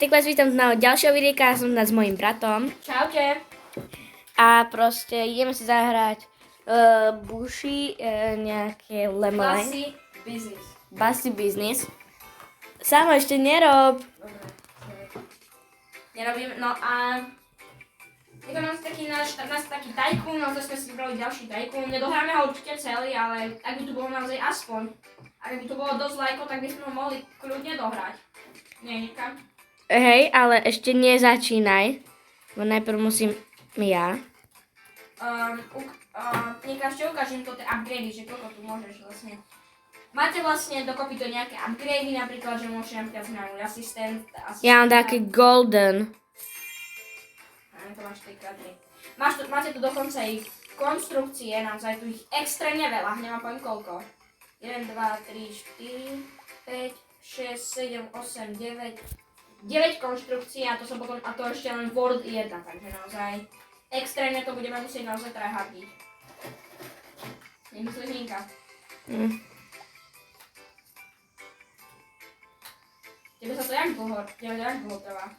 Tak vás vítam na ďalšieho videjka, som s mojím bratom. Čaute. A proste ideme si zahrať Bushi, nejaké Lemon. Bossy Business. Samo ešte nerob. Dobre. Nerobím, no a... Je to náš taký tajkún, naozaj sme si vybrali ďalší tajkún. Nedohráme ho určite celý, ale ak by tu bolo naozaj aspoň, ak by tu bolo dosť lajkov, tak by sme ho mohli kľudne dohrať. Nie, Nika? Hej, ale ešte nezačínaj. Bo najprv musím ja. Nika, ešte ukážem to tie upgrady, že koľko tu môžeš vlastne. Máte vlastne dokopy to nejaké upgrady, napríklad, že môžete napríklad zmenúť asistent. Ja mám také golden. To máš 3x3. Máte tu dokonca ich konštrukcie, naozaj tu ich extrémne veľa, nemám poviem koľko. 1, 2, 3, 4, 5, 6, 7, 8, 9. 9 konštrukcií a to som potom, a to ešte len World 1, takže naozaj extrémne to budeme musieť naozaj tryhardiť. Nemyslíš, Ninka? Tebe sa to jak dlho trvá?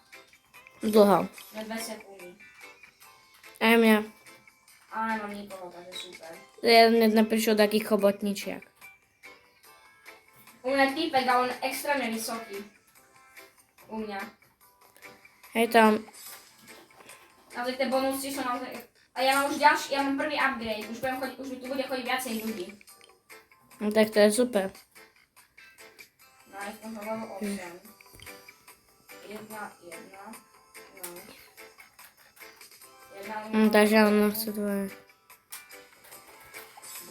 Dlho. Na 2 sekundy. Aj mňa. Ale mám nikoho, takže super. Ja neprišiel taký chobotničiak. U mňa týpek, ale on je extrémne vysoký. U mňa. Hej tam. Naozaj tie bonusy sú naozaj... A ja mám už ďalší, ja mám prvý upgrade, už mi tu bude chodiť viacej ľudí. No tak to je super. No aj som level 8. 1, 1, no. Takže on chce tvoje.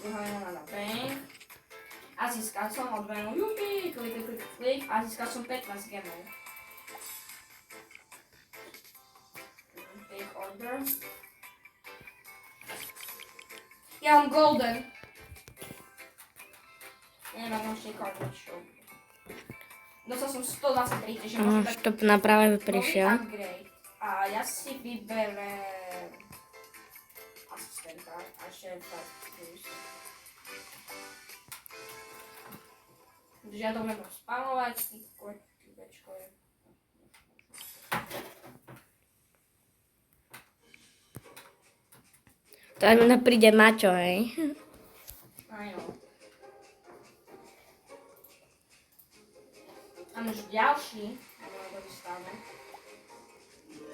Druhá jedna na bank. A získal som odmenu, jupi, klik. A získal som 15 gemov. Big order. Ja mám golden. Nemám ešte kartičku. Dostal som 123, takže môžem Už to na práve prišiel. upgrade. A ja si vyberem asistenta a šéfa plus. Takže ja to budem spamovať, týpečko je. Tak mi príde Maťo, hej. Aj no. Mám už ďalší, alebo dostávam.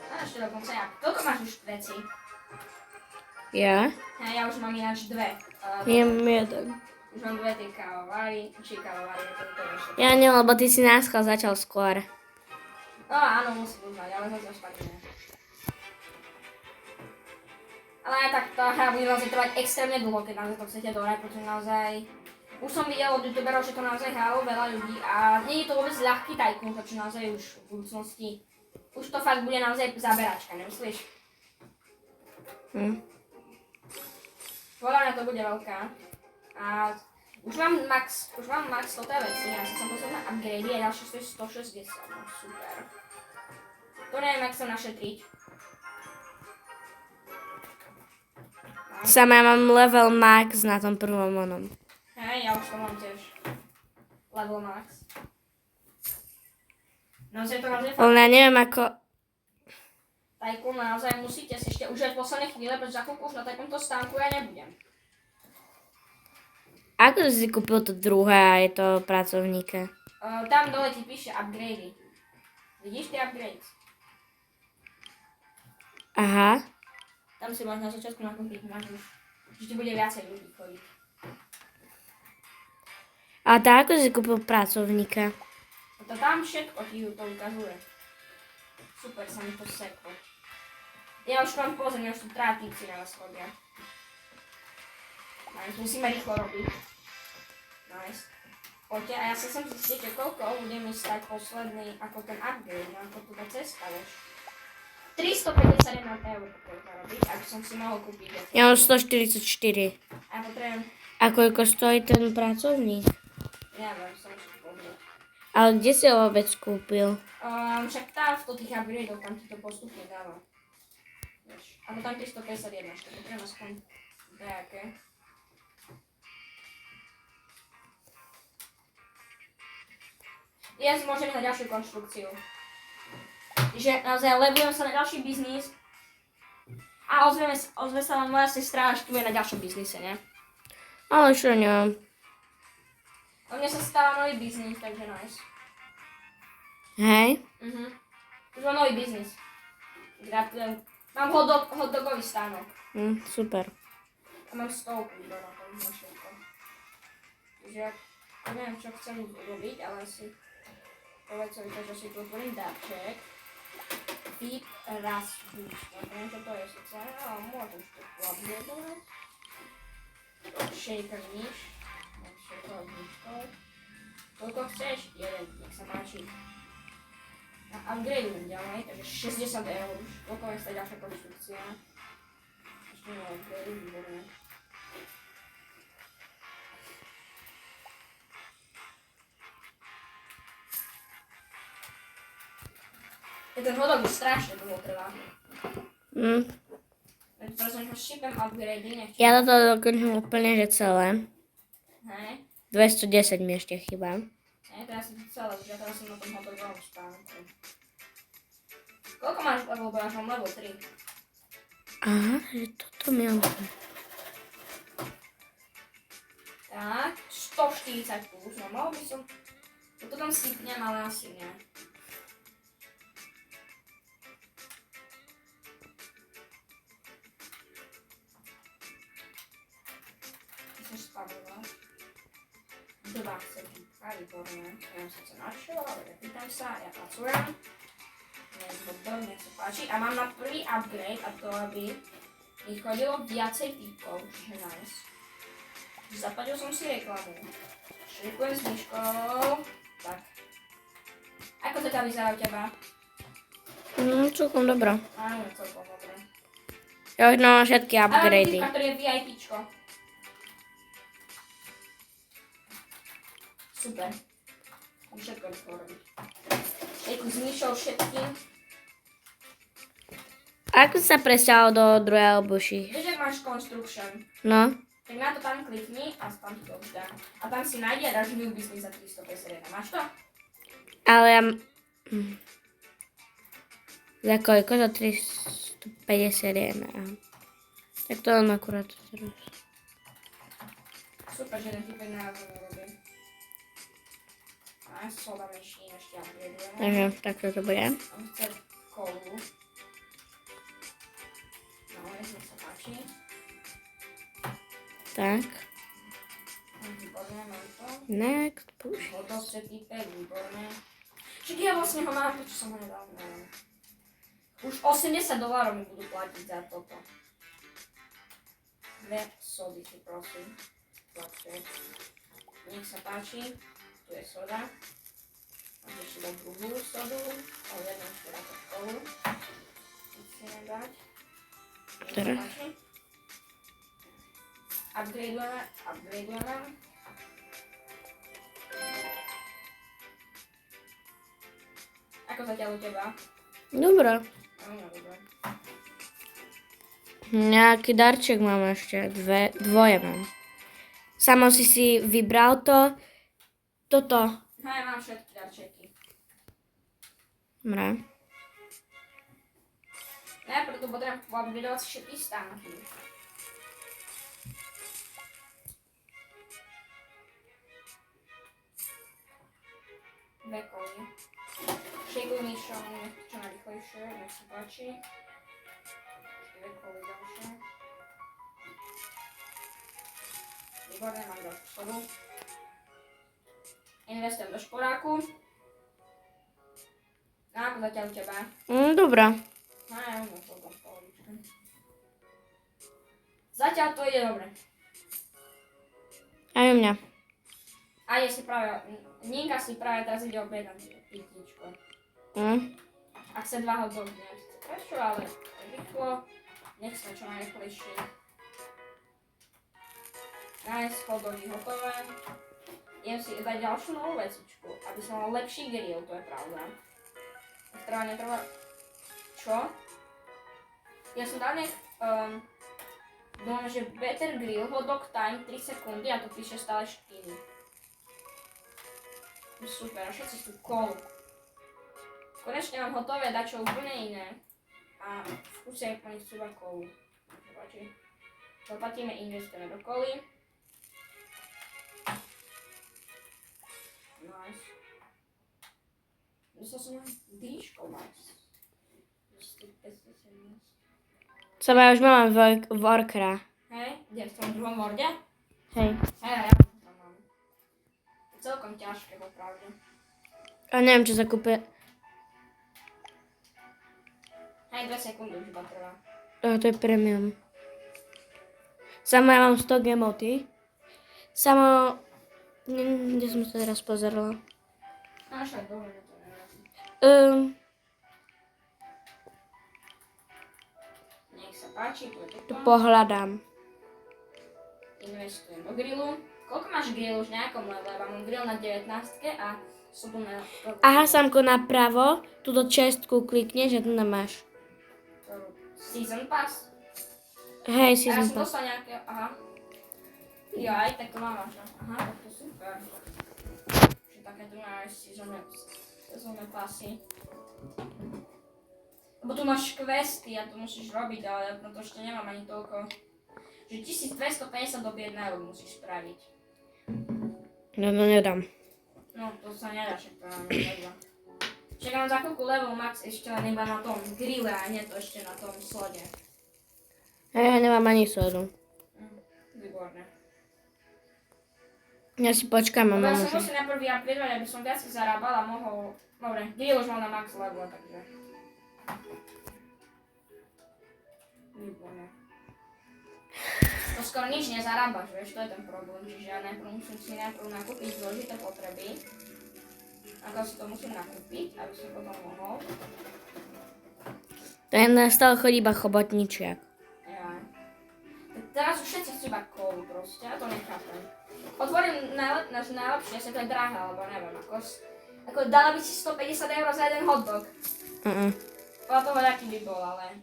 A ešte dokonca ja. Koľko máš už veci? Ja? Ja už mám ináč dve. Jem jeden. Už mám dve tie kávovary, či kávovary, to ešte. Ja nie, lebo ty si náschal začal skôr. No áno, musím uznať, ale zase až tak nie. Ale aj tak tá hra bude naozaj trvať extrémne dlho, keď naozaj to chcete dohrať, pretože naozaj... Už som videl od youtuberov, že to naozaj hralo veľa ľudí a nie je to vôbec ľahký tajkún, pretože naozaj už v budúcnosti už to fakt bude naozaj zaberačka, nemyslíš? Podľa mňa to bude veľká. A už mám max toto veci, ja som posledná upgrade a ďalšie stojí 160, no super. To neviem, jak sa našetriť. No. Sama ja mám level max na tom prvom onom. Hej, ja už to mám tiež. Level max. Naozaj to naozaj fakt. Ale ja neviem ako... Tajkún naozaj musíte si ešte užívať posledné chvíle, pretože za chvíľku už na takomto stánku ja nebudem. Ako si kúpil to druhé a je to pracovníka? Tam dole ti píše upgrady. Vidíš tie upgrades? Aha. Tam si máš na začiatku nakúpiť, máš už, že ti bude viacej ľudí chodiť. A tak ako si kúpil pracovníka? A to tam všetko ti to ukazuje. Super, sa mi to seklo. Ja už mám pozorne, už tu trátnici na vás chodia. Nice, musíme rýchlo robiť. Nice. Poďte, a ja sa sem zistiť, koľko bude mi stať posledný, ako ten upgrade, no ako túto cesta, vieš. 351 eur potrebujem robiť, aby som si mohol kúpiť. Ja mám 144. A ja potrebujem, A koľko stojí ten pracovník? neviem, som si pozrieť. Ale kde si ho vôbec kúpil? Však tam v tých upgradeov, tam ti to postupne dáva. Vieš, ako tam 351, ešte potrebujem aspoň nejaké. Ja si môžem na ďalšiu konštrukciu. Že naozaj levujem sa na ďalší biznis. A ozve sa vám moja sestra, až tu bude na ďalšom biznise, ne? Ale čo neviem. O mne sa stáva nový biznis, takže nice. Hej? Už mám nový biznis. Gratulujem. Mám hotdogový stánok. Super. A mám stovku iba na tom všetko. Takže ja neviem, čo chcem urobiť, ale asi povedz to, že si tu otvorím darček. Deep Ras Boost. Neviem, čo to je sice, ale môžem to upgradovať. Shaker niž. Shaker nižkou. Koľko chceš? Jeden, nech sa páči. A upgradeujem ďalej, takže 60 eur už. Koľko je stať ďalšia konštrukcia? Ešte nie upgrade, výborné. Ten hodok už strašne dlho trvá. Preto som ho šípem upgrady, nechčím. Ja toto dokončím úplne, že celé. Hej. 210 mi ešte chýba. Hej, teraz som to celé, už ja teraz som na tom hodokovom stánku. Koľko máš level, bo ja mám level 3. Aha, že toto mi on... Tak, 140 plus, no mohol by som... Toto tam sypnem, ale asi nie. Spadovať. 20 a výborné. Neviem sice na čo, ale nepýtam sa, ja pracujem. Nech sa páči. A mám na prvý upgrade a to, aby mi chodilo viacej typov, čiže nice. Zapadil som si reklamu. Šrikujem s myškou. Tak. Ako to tam vyzerá u teba? Celkom dobrá. Áno, celkom dobré. Ja už mám všetky upgrady. A mám typka, ktorý je VIPčko. Super. Mám všetko robiť. Šejku s myšou všetkým. Ako sa presťahol do druhého buši? Vieš, ak máš construction, No. tak na to tam klikni a tam ti to už dá. A tam si nájde a dáš new business za 351. Máš to? Ale ja... Za koľko? Za 351. Aha. Tak to mám akurát teraz. Super, že ten typek narazil nerobí. A soda machine ešte upgradujeme. Takže takto to bude. On chce kolu. No, nech sa páči. Tak. Výborné, mám to. Next push. Hodovce typek, výborné. Však ja vlastne ho mám, prečo som ho nedal, neviem. Už $80 mi budú platiť za toto. 2 sody si prosím. Plačujem. Nech sa páči. Tu je soda. Môžeš si dať druhú sodu. O jednu ešte na to kolu. Musíme dať. Teraz. Upgradujeme. Ako zatiaľ u teba? Dobre. Áno, dobre. Nejaký darček mám ešte. Dvoje mám. Samo si vybral to. Toto. No ja mám všetky darčeky. Dobre. Najprv tu potrebujem upgradovať všetky stánky. Dve koly. Šejkuj myšom, čo najrychlejšie, nech sa páči. Dve koly ďalšie. Výborné, mám ďalšiu sodu. Investujem do šporáku. A ako zatiaľ u teba? Dobrá. No ja mám celkom pohodičke. Zatiaľ to ide dobre. Aj u mňa. A je si práve, Ninka si práve teraz ide objednať pitničku. A chce 2 hotdogy, neviem si prečo, ale rýchlo. Nech sa čo najrychlejšie. Nice, hotdogy hotové. Idem si dať ďalšiu novú vecičku, aby som mal lepší grill, to je pravda. Netrvá. Čo? Ja som dal dúfam, že better grill, hotdog time 3 sekundy a to píše stále 4. Super, a všetci sú kolu. konečne mám hotové dačo úplne iné. A v kuse oni chcú iba kolu. Zaplatíme, investujeme do koly. Nice. Dostal som len dýško, nice. 517. Sama ja už mám workera. Hej, kde v tom druhom morde? Hej. Hej, ja tam mám. To je celkom ťažké, popravde. A neviem, čo sa kúpe. Hej, 2 sekundy už iba trvá. To je premium. Sama ja mám 100 gemoty. Samo... Kde som sa teraz pozerala? No však dobre, to neviem. Nech sa páči, tu je Tu toto. pohľadám. Investujem do grillu. Koľko máš grill už v nejakom levele? Mám grill na 19 a sú tu na... Aha, Samko, napravo. Tuto čestku klikneš a tu máš. Season Pass? Hej, A ja season som pass. dostal nejaké... Aha. Jaj, tak to mám až. Aha, tak to super. Že také tu máš sezónne pasy. Lebo tu máš questy a to musíš robiť, ale ja na to ešte nemám ani toľko. Že 1250 do 1 eur musíš spraviť. No, nedám. No, to sa nedá, však to nám nedá. Však mám za chvíľku level max ešte len iba na tom grille a nie to ešte na tom slode. Ja nemám ani sodu. Výborné. Ja si počkám a Ja mám som už. musel najprv vyupgradovať, aby som viac zarábal a mohol... Dobre, grill už mám na max level, takže... Výborné. To skoro nič nezarábaš, vieš, to je ten problém, čiže ja musím si nakúpiť zložité potreby. Ako si to musím nakúpiť, aby som potom mohol. Ten stále chodí iba chobotničiak. Ja. Teraz už všetci chcú iba kolu proste, ja to nechápem. Otvorím najlepšie, asi to je drahé, alebo neviem, ako dala by si 150 eur za jeden hotdog. Podľa toho, aký by bol, ale...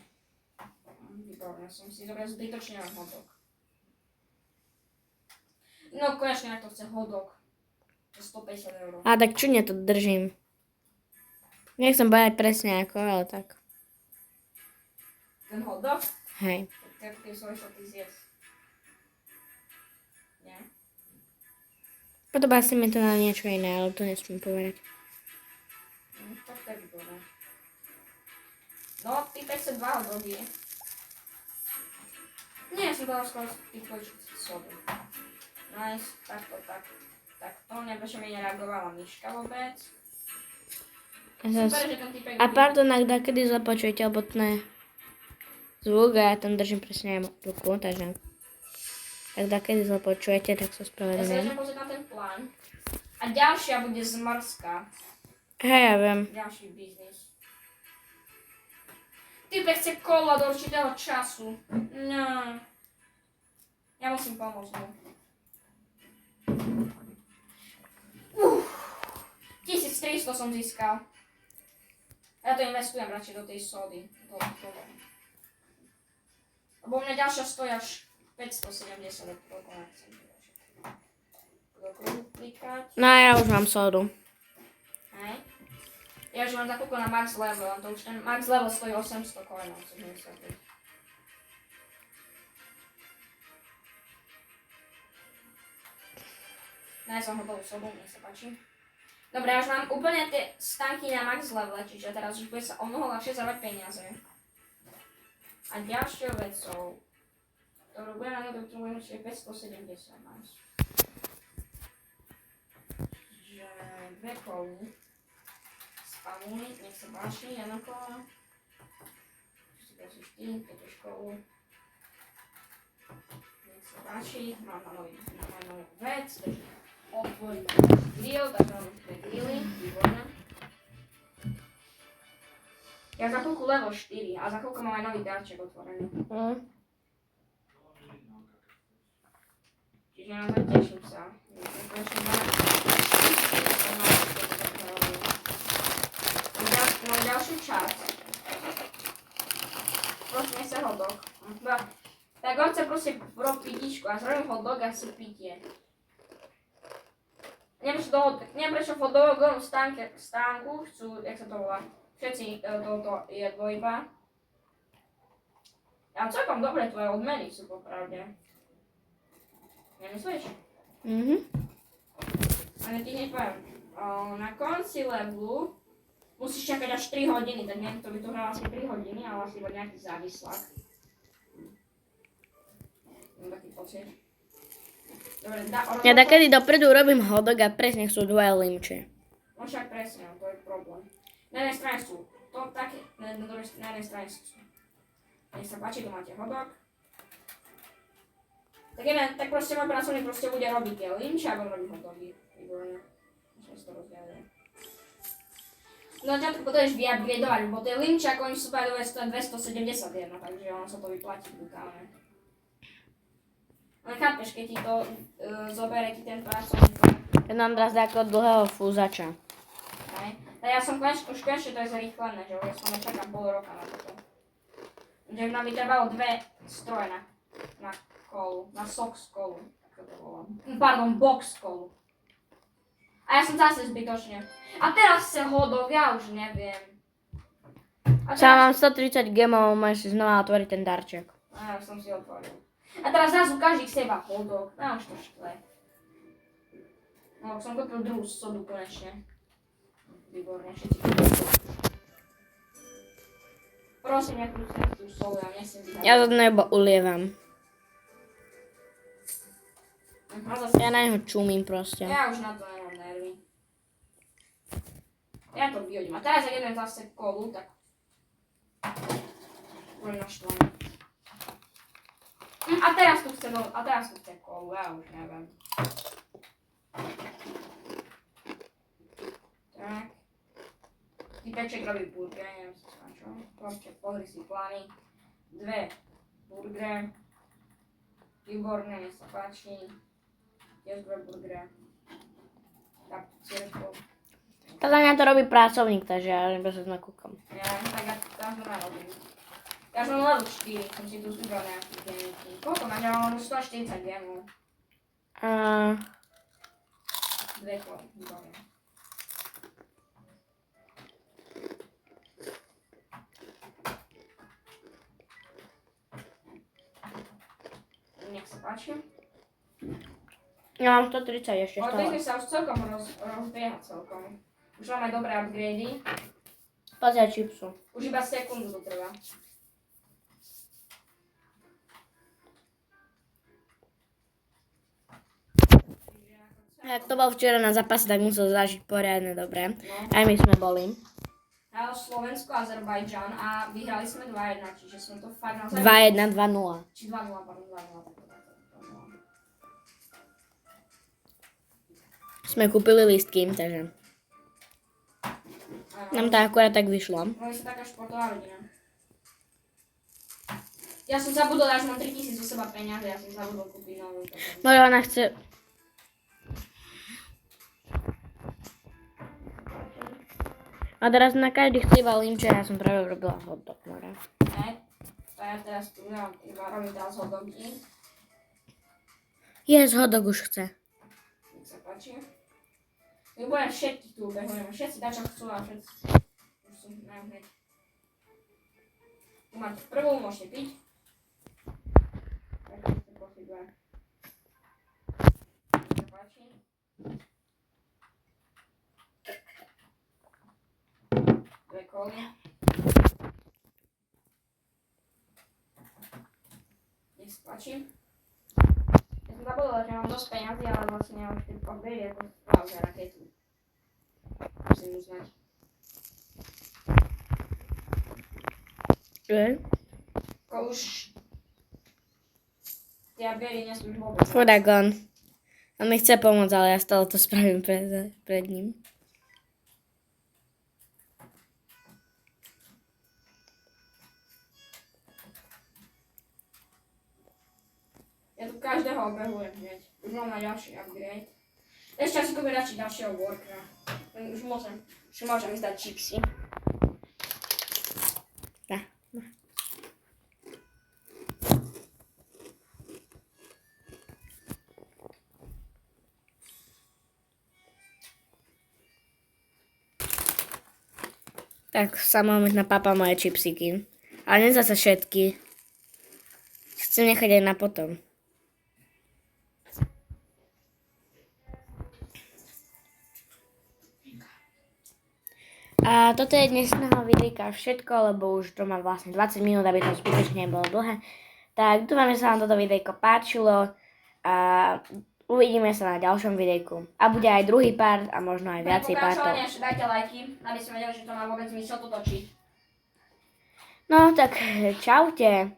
Výborné, som si zobral zbytočne na hotdog. No, konečne na to chce hotdog. Za 150 eur. A tak čudne to držím. Nechcem povedať presne ako, ale tak. Ten hotdog? Hej. Tak keď som išla ty zjesť. Nie? Podobá sa mi to na niečo iné, ale to nesmiem povedať. Tak to je výborné. No, ty 502 hotdogy. Nie, som dala skoro ty tvojičky sodu. Nice, takto, tak. Tak to neviem, prečo mi nereagovala myška vôbec. Super, že ten typek... A pardon, ak dakedy zle počujete, alebo ne zvuk a ja tam držím presne aj ruku, takže ak dakedy zle počujete, tak sa Ja sa spravedlňujem. začnem pozrieť na ten plán. A ďalšia bude zmrzka. Hej, ja viem. Ďalší biznis. Typek chce kola do určitého času. No. Ja musím pomôcť mu. 1300 som získal. Ja to investujem radšej do tej sody. Lebo mňa ďalšia stojí až 570, toľko nechcem. Klikať. No a ja už mám sodu. Hej. Ja už mám za koľko na max level, to už ten max level stojí 800 coinov, som myslel. Nájsť som hotovú sodu, nech sa páči. Dobre, ja už mám úplne tie stanky na max level, čiže teraz už bude sa o mnoho ľahšie zarábať peniaze. A ďalšou vecou, ktorú budem na to potrebujem ešte 570 máš. Že dve koly. Spamuj, nech sa páči, jedno kolo. 4, 5 školu. Nech sa páči, mám na novú vec, takže otvorím grill, takže mám už 2 grilly, výborné. Ja za chvíľku level 4 a za chvíľku mám aj nový darček otvorený. Čiže naozaj teším sa. Mám ďalšiu časť. Prosím, nech sa hotdog. Tak on chce proste robiť pitíčku a zrobím hotdog a si pitie. Neviem prečo v hotdogovom stánku chcú, jak sa to volá, všetci toto jedlo iba. A celkom dobre tvoje odmeny sú popravde. Nemyslíš? Ale ti hneď poviem, na konci levelu musíš čakať až 3 hodiny, tak niekto by tu hral asi 3 hodiny, ale asi iba nejaký závislák. Mám taký pocit. Dobre, Ja takedy dopredu urobím hotdog a presne sú 2 limče. No však presne, to je problém. Na jednej strane sú to také, na jednej strane sú. Nech sa páči, tu máte hotdog. Tak proste môj pracovník proste bude robiť tie limče a budem robiť hotdogy. Výborne. Musím si to rozdialiť. No začiatku potrebuješ vyupgradovať, lebo tie limče ako oni sú by 271, takže ono sa to vyplatí brutálne. Ale chápeš, keď ti to zoberie ti ten pracovník. Ja nám raz ako dlhého fúzača. Hej. Tak ja som už konečne to je zrýchlené, že ja som nečakám pol roka na toto. Že nám by trebalo 2 stroje na kolu, na sox kolu, ako to volám. Pardon, box kolu. A ja som zase zbytočne. A teraz chce hotdog, ja už neviem. Sám mám 130 gemov, môžeš si znova otvoriť ten darček. A ja už som si otvoril. A teraz zrazu každý chce iba hotdog, ja už to štve. No, som kúpil druhú sodu konečne. Výborne, všetci kúpil. Prosím, nekúpil tú sodu, ja nesiem vyhľadať. Ja to nebo ulievam. Ja na neho čumím proste. Ja už na to nemám nervy. Ja to vyhodím. A teraz, ak jedem zase kolu, tak budem naštvaný. A teraz tu chce kolu, ja už neviem. Tak. Typeček robí burger, neviem si na čo. Pozri si plány. 2 burgery. Výborné, nech sa páči. Tiež 2 burgery. Tak, cierko. Podľa mňa to robí pracovník, takže ja iba sa nakúkam. Ja, tak ja tam to narobím. Ja som level 4, som si tu zbral nejaký genetky. Koľko máš? Ja mám 140 gemov. 2 koli, výborné. Nech sa páči. Ja mám 130 ešte Ale stále. business sa už celkom rozbieha celkom. Už máme dobré upgrady. Pozri čipsu. Už iba sekundu to trvá. Ak to bol včera na zápase, tak musel zažiť poriadne dobre. No. Aj my sme boli. Hralo Slovensko a Azerbajdžan a vyhrali sme 2-1, čiže sme to fakt naozaj... 2-1, 2-0. Či 2-0, pardon, 2-0. Sme kúpili lístky, takže nám to akurát tak vyšlo. Boli sa taká športová rodina. Ja som zabudol, až mám 3000 zo seba peňazí, ja som zabudol kúpiť novú. Možno ona chce... A teraz na každý chce iba limče, ja som práve robila hotdog, more. Ne, to ja teraz tu nemám, iba robím teraz hotdogy. Hotdog už chce. Nech sa páči. My budeme všetkých tu ubehujeme, všetci dačo chcú a všetci. Už som majú hneď. Tu máte prvú, môžete piť. Tak ste prosím dve. Nech sa páči. Dve koly. Nech sa páči. Ja som zabudla, že mám dosť peňazí, ale vlastne nemám už tým upgrade ako naozaj raketu. Musím uznať. Ako už tie upgrady nie sú už vôbec. Chudák on. On mi chce pomôcť, ale ja stále to spravím pred ním. Ja tu každého obehujem hneď. Už mám na ďalší upgrade. Ešte asi kúpiť radšej ďalšieho workera. Už môžem ísť dať chipsy. Tá. Tak samozrejme papa moje čipsiky. Ale nie zase všetky. Chcem nechať aj na potom. A toto je dnešného videjka všetko, lebo už to má vlastne 20 minút, aby to zbytočne nebolo dlhé. Tak dúfam, že sa vám toto videjko páčilo a uvidíme sa na ďalšom videjku. A bude aj druhý part a možno aj viacej partov. Pokračovanie ešte dajte lajky, aby sme vedeli, že to má vôbec zmysel to točiť. No tak čaute.